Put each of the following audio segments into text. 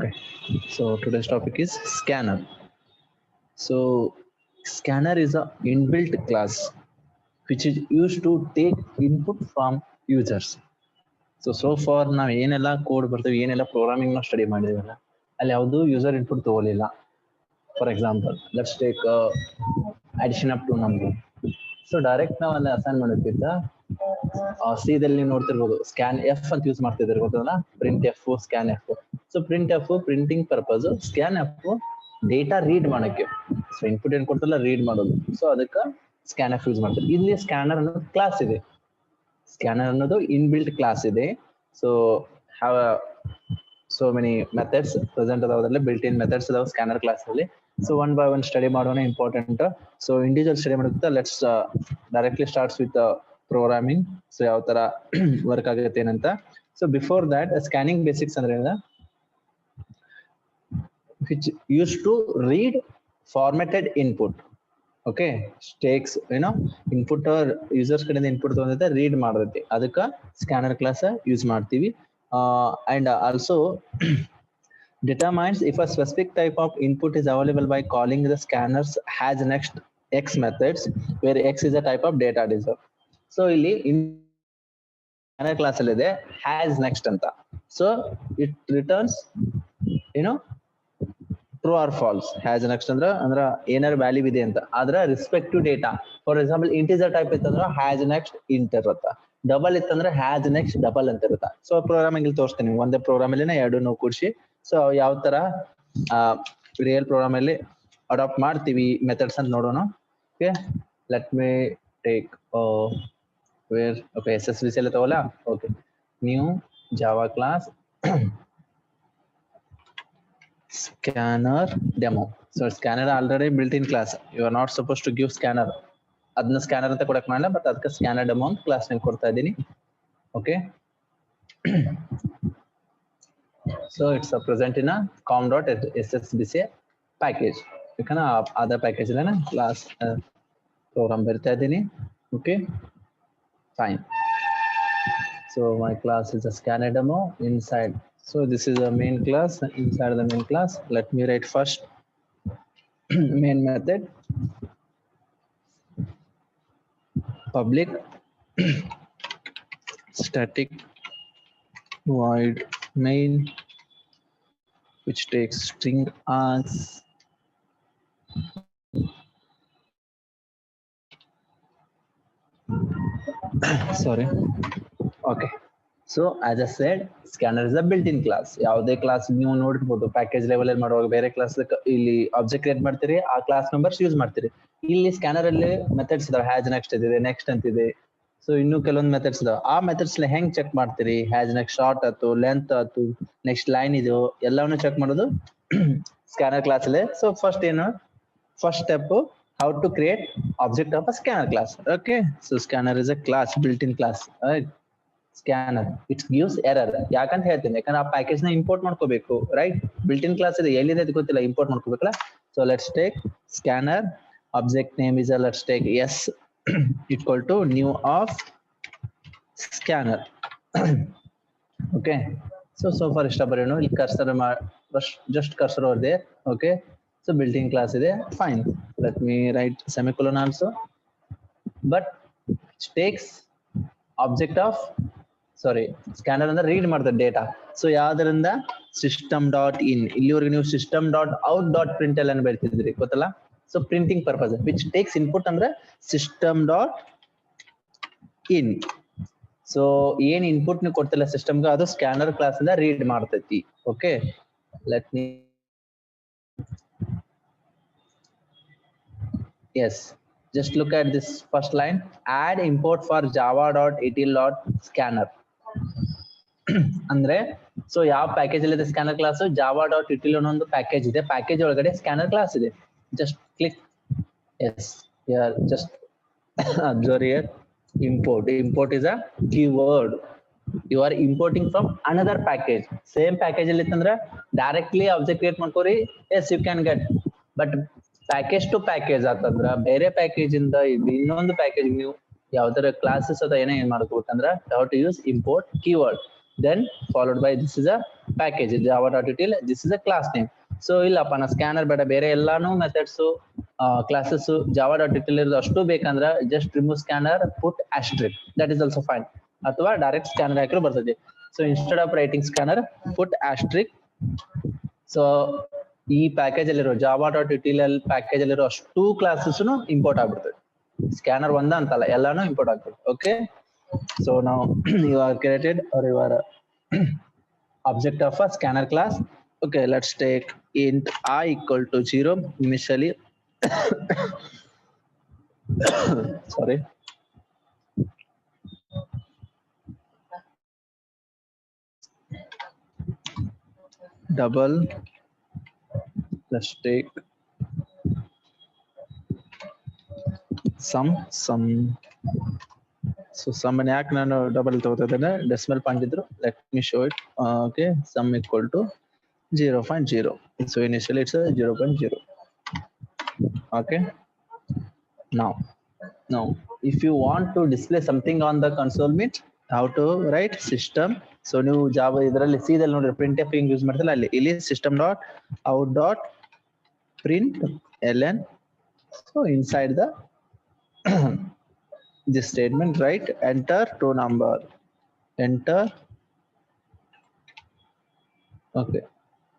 Okay, so today's topic is scanner. So scanner is a inbuilt class which is used to take input from users. So far ನಾವು ಏನೆಲ್ಲ code ಬರ್ತೀವಿ, ಏನೆಲ್ಲ programming ನಾವು study ಮಾಡಿದೀವಲ್ಲ, ಅಲ್ಲಿ ಯಾವುದು user input ತಗೊಳ್ಳಿಲ್ಲ. For example let's take addition up to number. So direct ನಾವು ಅಲ್ಲಿ ಅಸೈನ್ ಮಾಡೋಕ್ಕಿಂತ ಸಿದಲ್ಲಿ ನೀವು ನೋಡ್ತಿರ್ಬೋದು ಸ್ಕ್ಯಾನ್ ಎಫ್ ಅಂತ ಯೂಸ್ ಮಾಡ್ತಿದ್ದೀರಿ, ಗೊತ್ತಲ್ಲ, printf, scanf. So printf printing purpose, scanf data read ಮಾಡೋಕ್ಕೆ. ಸೊ ಇನ್ಪುಟ್ ಏನ್ ಕೊಡ್ತಲ್ಲ ರೀಡ್ ಮಾಡೋದು. ಸೊ ಅದಕ್ಕೆ ಸ್ಕ್ಯಾನ್ ಎಫ್ ಯೂಸ್ ಮಾಡ್ತಾರೆ. ಇಲ್ಲಿ ಸ್ಕ್ಯಾನರ್ ಅನ್ನೋದು ಕ್ಲಾಸ್ ಇದೆ. ಸ್ಕ್ಯಾನರ್ ಅನ್ನೋದು ಇನ್ಬಿಲ್ಟ್ ಕ್ಲಾಸ್ ಇದೆ. So have so many methods present ಅದಾವದ್ರಲ್ಲಿ, ಬಿಲ್ಟ್ ಇನ್ ಮೆಥಡ್ಸ್ ಅದಾವ ಸ್ಕ್ಯಾನರ್ ಕ್ಲಾಸ್ ಅಲ್ಲಿ. So one by one study ಮಾಡೋಣ, ಇಂಪಾರ್ಟೆಂಟ್. ಸೊ ಇಂಡಿವಿಜುವಲ್ ಸ್ಟಡಿ ಮಾಡೋಕ್ಕಿಂತ let's directly starts with programming. So ಯಾವ ತರ ವರ್ಕ್ ಆಗುತ್ತೆ ಏನಂತ. So before that scanning basics ಅಂದ್ರೆ which use to read formatted input. Okay, takes input users ಕಡೆಯಿಂದ input ತಗೊಂಡೈತೆ read ಮಾಡೈತಿ, ಅದಕ್ಕೆ ಸ್ಕ್ಯಾನರ್ ಕ್ಲಾಸ್ ಯೂಸ್ ಮಾಡ್ತೀವಿ. And also determines if a specific type of input is available by calling the scanners has next x methods, where x is a type of data deserve. So ಇಲ್ಲಿ scanner class ಅಲ್ಲಿ ಇದೆ has next ಅಂತ. So it returns true or false. has next ಅಂದ್ರೆ ಏನಾರ value ಇದೆ ಅಂತ, ಅದರ respective data. For example integer type ಇತ್ತಂದ್ರೆ has next int ಇರುತ್ತ, ಡಬಲ್ ಇತ್ತಂದ್ರೆ has next ಡಬಲ್ ಅಂತ ಇರುತ್ತ. ಸೊ ಪ್ರೋಗ್ರಾಮಿಂಗ್ ಇಲ್ಲಿ ತೋರಿಸ್ತೀನಿ, ಒಂದೇ ಪ್ರೋಗ್ರಾಮ್ ಅಲ್ಲಿ ಎರಡು ನಾವು ಕೂಡಿಸಿ ಸೊ ಯಾವ ತರ ರಿಯಲ್ ಪ್ರೋಗ್ರಾಮ್ ಅಲ್ಲಿ ಅಡಾಪ್ಟ್ ಮಾಡ್ತೀವಿ ಮೆಥಡ್ಸ್ ಅಂತ ನೋಡೋಣ. Okay, let me take where. Okay, SSVC ಅಲ್ಲಿ ತಗೋಲ್ಲ. Okay, new Java class scanner demo. So scanner already built in class, you are not suppose to give scanner. ಅದನ್ನ scanner ಅಂತ ಕೊಡಕ್ ಮಾಡಲ್ಲ, ಬಟ್ ಅದಕ್ಕೆ ಸ್ಕ್ಯಾನರ್ ಡೆಮೋ ಅಂತ ಕ್ಲಾಸ್ ನಲ್ಲಿ ಕೊಡ್ತಾ ಇದ್ದೀನಿ. Okay, so it's a present in a com.ssbc package. ಯಾಕಂದ್ರೆ ಅದರ್ ಪ್ಯಾಕೇಜ್ ಇಲ್ಲ ಕ್ಲಾಸ್ ಪ್ರೋಗ್ರಾಮ್ ಬರ್ತಾ ಇದ್ದೀನಿ. Okay, fine. So my class is a scanner demo inside. So this is a main clause. Inside the main clause let me right first main method public static void main which takes string as sorry. Okay, so as I said, scanner is a built-in class. ಯಾವುದೇ class ನೀವು ನೋಡಿರ್ಬೋದು package level ಅಲ್ಲಿ ಮಾಡುವಾಗ ಬೇರೆ class ಇಲ್ಲಿ object create ಮಾಡ್ತೀರಿ, ಆ class members use ಮಾಡ್ತೀರಿ. ಇಲ್ಲಿ ಸ್ಕ್ಯಾನರ್ ಅಲ್ಲಿ ಮೆಥಡ್ಸ್ ಇದಾವೆ, ಹ್ಯಾಸ್ ನೆಕ್ಸ್ಟ್ ಇದೆ, ನೆಕ್ಸ್ಟ್ ಅಂತಿದೆ. ಸೊ ಇನ್ನು ಕೆಲವೊಂದು ಮೆಥಡ್ಸ್ ಇದಾವೆ. ಆ ಮೆಥಡ್ಸ್ ಹೆಂಗ್ ಚೆಕ್ ಮಾಡ್ತೀರಿ? ಹ್ಯಾಸ್ ನೆಕ್ಸ್ಟ್ ಶಾರ್ಟ್ ಆಯ್ತು, ಲೆಂತ್ ಆಯ್ತು, ನೆಕ್ಸ್ಟ್ ಲೈನ್ ಇದೆಯೋ, ಎಲ್ಲವನ್ನು ಚೆಕ್ ಮಾಡೋದು ಸ್ಕ್ಯಾನರ್ ಕ್ಲಾಸ್ ಅಲ್ಲಿ. So first step, how to create object of a scanner class. Okay, so scanner is a class, built-in class. Right? Scanner, it gives error. ಯಾಕಂತ ಹೇಳ್ತೀನಿ, ಯಾಕಂದ್ರೆ ಆ ಪ್ಯಾಕೇಜ್ ನ ಇಂಪೋರ್ಟ್ ಮಾಡ್ಕೋಬೇಕು. ರೈಟ್, ಬಿಲ್ಟ್ ಇನ್ ಕ್ಲಾಸ್ ಇದೆ, ಎಲ್ಲಿದೆ ಅದು ಗೊತ್ತಿಲ್ಲ, ಇಂಪೋರ್ಟ್ ಮಾಡ್ಕೋಬೇಕಲ್ಲ. So let's take scanner, object name is let's take S equal to new of scanner. Okay, so far ಇಷ್ಟ ಬರೋಣ. ಇಲ್ಲಿ cursor just cursor over there. Okay, so built-in class ಇದೆ, fine. Let me write semicolon also, but it takes object of scanner ಅಂದ್ರೆ read ಮಾಡ್ತಾರೆ data. So ಯಾವ್ದರಿಂದ system.in, ಇಲ್ಲಿವರೆಗೆ ನೀವು system.out.println ಅನ್ನು ಬರ್ತಿದ್ರಿ, ಗೊತ್ತಲ್ಲ. So printing purpose which takes input ಅಂದ್ರೆ system.in. ಸೊ ಏನ್ ಇನ್ಪುಟ್ ನೀವು ಕೊಡ್ತಿಲ್ಲ ಸಿಸ್ಟಮ್ಗೆ, ಅದು ಸ್ಕ್ಯಾನರ್ ಕ್ಲಾಸ್ ಇಂದ ರೀಡ್ ಮಾಡ್ತೈತಿ. Okay, let me yes, just look at this first line, add import for java.util.scanner. ಅಂದ್ರೆ ಸೊ ಯಾವ ಪ್ಯಾಕೇಜ್ ಅಲ್ಲಿ ಇದೆ ಸ್ಕ್ಯಾನರ್ ಕ್ಲಾಸ್? java.util ಅನ್ನೋ ಒಂದು ಪ್ಯಾಕೇಜ್ ಇದೆ, ಪ್ಯಾಕೇಜ್ ಒಳಗಡೆ ಸ್ಕ್ಯಾನರ್ ಕ್ಲಾಸ್ ಇದೆ. just click yes here, just observe here, import is a keyword. You are importing from another package. Same package ಅಲ್ಲಿ ಇತ್ತಂದ್ರೆ ಡೈರೆಕ್ಟ್ಲಿ ಆಬ್ಜೆಕ್ಟ್ ಕ್ರಿಯೇಟ್ ಮಾಡ್ಕೋರಿ, yes you can get, but package to package ಆತಂದ್ರ ಬೇರೆ package ಇಂದ ಇನ್ನೊಂದು package ನೀವು ಯಾವ್ದಾರ classes ಅದ ಏನ್ ಮಾಡ್ಕೋಬೇಕಂದ್ರ how to use import keyword. then followed by this is a package java.util, this is a class name. So ಇಲ್ಲಪ್ಪ ನಾ ಸ್ಕ್ಯಾನರ್ ಬೇಡ, ಬೇರೆ ಎಲ್ಲಾನು ಮೆಥಡ್ಸ್ ಕ್ಲಾಸಸ್ java.util ಇರೋದು ಅಷ್ಟು ಬೇಕಂದ್ರ just remove scanner, put asterisk, that is also fine. ಅಥವಾ direct scanner ಹಾಕಿದ್ರೆ ಬರ್ತದೆ. So instead of writing scanner put asterisk. So ಈ ಪ್ಯಾಕೇಜ್ ಅಲ್ಲಿರೋ java.util ಪ್ಯಾಕೇಜ್ ಅಲ್ಲಿರೋ ಅಷ್ಟು ಕ್ಲಾಸಸ್ ಇಂಪೋರ್ಟ್ ಆಗ್ಬಿಡ್ತದೆ. ಸ್ಕ್ಯಾನರ್ ಒಂದ ಅಂತಲ್ಲ, ಎಲ್ಲಾನು ಇಂಪೋರ್ಟ್ ಆಗ್ತದೆ. Okay, so now you are created or you are object of a scanner class. Okay, let's take int I equal to 0 initially. Sorry, double, let's take sum. So sum and yaak nanu double togotadane decimal point idru, let me show it. Okay, sum equal to 0.0. so initially it's a 0.0. okay, now if you want to display something on the console, means how to write system. so ನೀವು java ಇದರಲ್ಲಿ c ದಲ್ಲಿ ನೋಡಿ printf ಹಿಂಗ್ use ಮಾಡ್ತಿಲ್ಲ, ಅಲ್ಲಿ ಇಲ್ಲಿ system dot out dot print ln. so inside the this statement, write enter to number, enter, okay,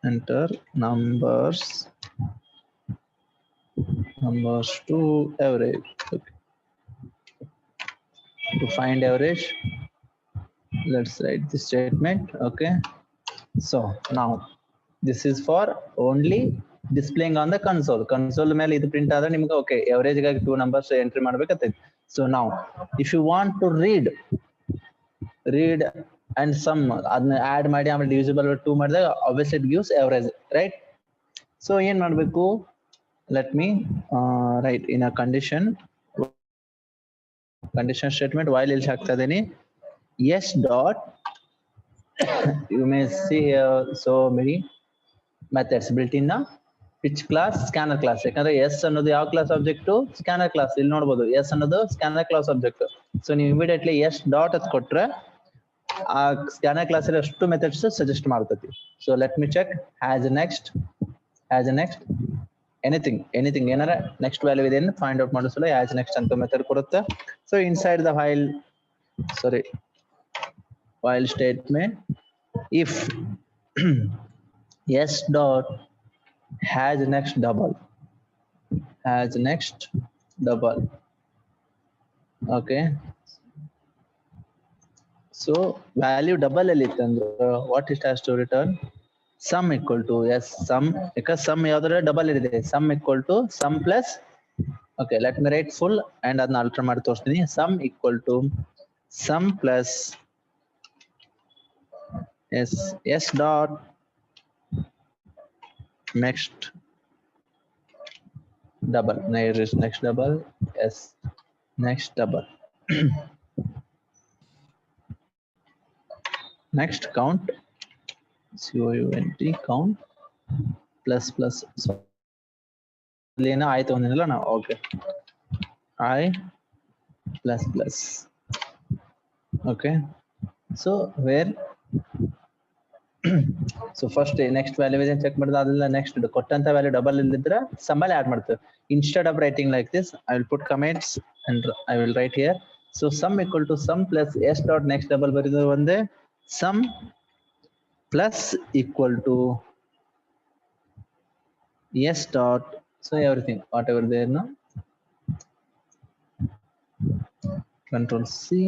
enter numbers to average. Okay, to find average, let's write this statement. Okay, so now this is for only displaying on the console ಮೇಲೆ ಇದು print ಆದ್ರೆ ನಿಮಗೆ okay average ಗಾಗಿ 2 numbers entry ಮಾಡ್ಬೇಕಾಗ್ತದೆ. so now if you want to read and sum ಅದನ್ನ add ಮಾಡಿ ಆಮೇಲೆ divisible 2 ಮಾಡಿದಾಗ obviously it gives average, right? so ಏನ್ ಮಾಡಬೇಕು, let me write in a condition statement while ಇಲ್ಲಿ ಹಾಕ್ತಾ ಇದೀನಿ s dot you may see so many methods built in a which class, scanner class. ಯಾಕಂದ್ರೆ s ಅನ್ನೋದು ಯಾವ class object, scanner class. ಇಲ್ಲಿ ನೋಡಬಹುದು s ಅನ್ನೋದು ಸ್ಕ್ಯಾನರ್ ಕ್ಲಾಸ್ ಆಬ್ಜೆಕ್ಟ್. ಸೊ ನೀವು ಇಮಿಡಿಯೇಟ್ಲಿ s ಡಾಟ್ ಅಂತ ಕೊಟ್ರೆ ಆ ಸ್ಕ್ಯಾನರ್ ಕ್ಲಾಸ್ ಅಲ್ಲಿ ಅಷ್ಟು ಮೆಥಡ್ಸ್ ಸಜೆಸ್ಟ್ ಮಾಡ್ತತಿ. So let me check has next anything ಏನಾರ ನೆಕ್ಸ್ಟ್ ವ್ಯಾಲ್ಯೂ ಇದೆ ಫೈಂಡ್ ಔಟ್ ಮಾಡೋ ಸಲ ಹ್ಯಾಸ್ ನೆಕ್ಸ್ಟ್ ಅಂತ ಮೆಥಡ್ ಕೊಡುತ್ತೆ. So inside the while statement, if s dot has next double, okay, so value double ಅಲ್ಲಿ ಇತ್ತಂದ್ರೆ what it has to return, sum equal to s sum, because sum ಯಾವ್ದಾದ್ರೆ double ಇದೆ, sum equal to sum plus, okay, let me write full and ಅದನ್ನ alter ಮಾಡಿ ತೋರಿಸ್ತೀನಿ. sum equal to sum plus s dot next double, next double, s next double. next count, count plus so lena ಆಯ್ತು ಅಂದಿಲ್ಲ ನಾವು. Okay, I plus. okay, so where so first next value ಇದೆ check ಮಾಡಿದ ಅದೆಲ್ಲ next ಕೊಟ್ಟಂತ value double ಇಲ್ಲಿದ್ರೆ ಸಮ್ಮಲ್ಲಿ add ಮಾಡ್ತೇವೆ. Instead of writing like this I will put comments and I will write here. So sum equal to sum plus S dot next double ಬರೀದು ಒಂದೇ, sum plus equal to S dot, so everything whatever there no, control C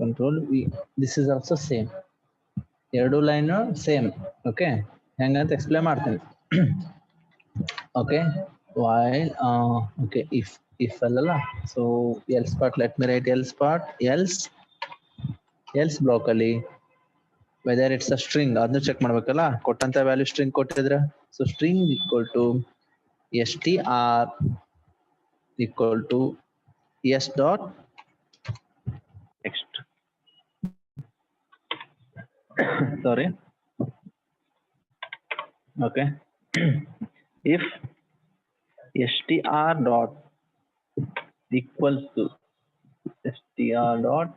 control V, this is also same, ಎರಡು line same. Okay, ಹೆಂಗಂತ explain ಮಾಡ್ತೇನೆ. Okay, while okay if ಅಲ್ಲಲ್ಲ, so else part, let me write else part, else block ಅಲ್ಲಿ whether it's a string ಅದನ್ನ check ಮಾಡ್ಬೇಕಲ್ಲ, ಕೊಟ್ಟಂತ value string ಕೊಟ್ಟಿದ್ರೆ, so string equal to str equal to s dot next, sorry, okay, if str dot equals to str dot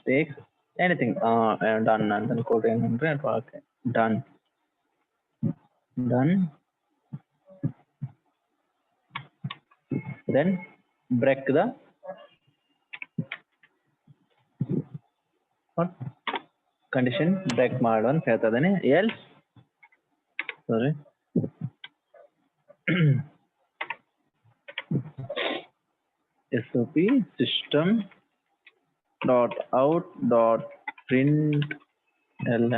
takes anything done and then quote in okay, done. Then break the what condition break ಮಾಡು ಅಂತ ಹೇಳ್ತಾ ಇದ್ದಾನೆ. else sorry SOP system dot out dot println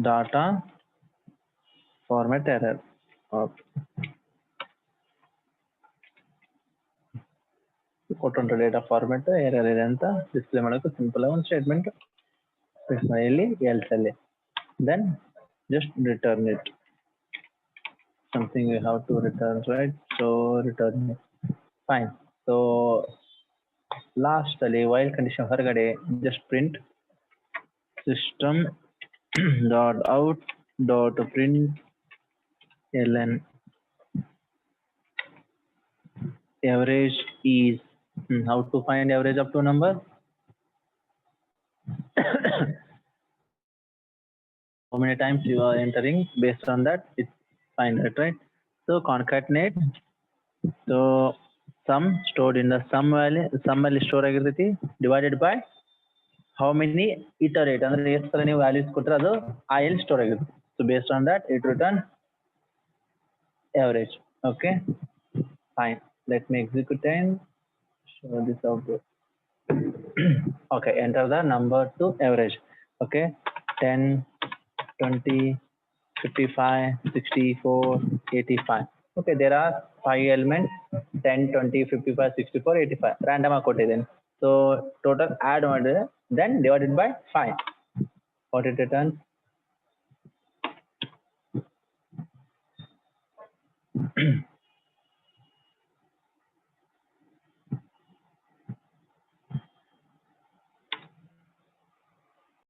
data format error. Okay. ಕೊಟ್ಟಂತ data format error ಇದೆ ಅಂತ display ಮಾಡೋಕೆ simple ಆಗಿ ಒಂದು ಸ್ಟೇಟ್ಮೆಂಟ್ ಇಲ್ಲಿ ಎಲ್ಸ್ ಅಲ್ಲಿ then just return it something you have to return, right? So return it. Fine. So last ಅಲ್ಲಿ while condition ಹೊರಗಡೆ just print system dot out dot println average is how to find average up to number. How many times you are entering, based on that it's find it, right? So concatenate, so sum stored in the sum value store ಆಗಿರ್ತೈತಿ divided by how many iterate ಅಂದ್ರೆ ಎಷ್ಟು ಸಲ ನೀವು values ಕೊಟ್ಟರೆ ಅದು ಆ ಎಲ್ಲಿ store ಆಗಿರುತ್ತೆ. So based on that it return average. Okay, fine, let me execute and show this output. Okay, enter the number to average. Okay, 10 20 55 64 85. Okay, there are 5 elements 10 20 55 64 85 random ಆಗಿ ಕೊಟ್ಟಿದ್ದೇನೆ. So total add ಮಾಡಿದ್ರೆ then divided by 5 what it returns.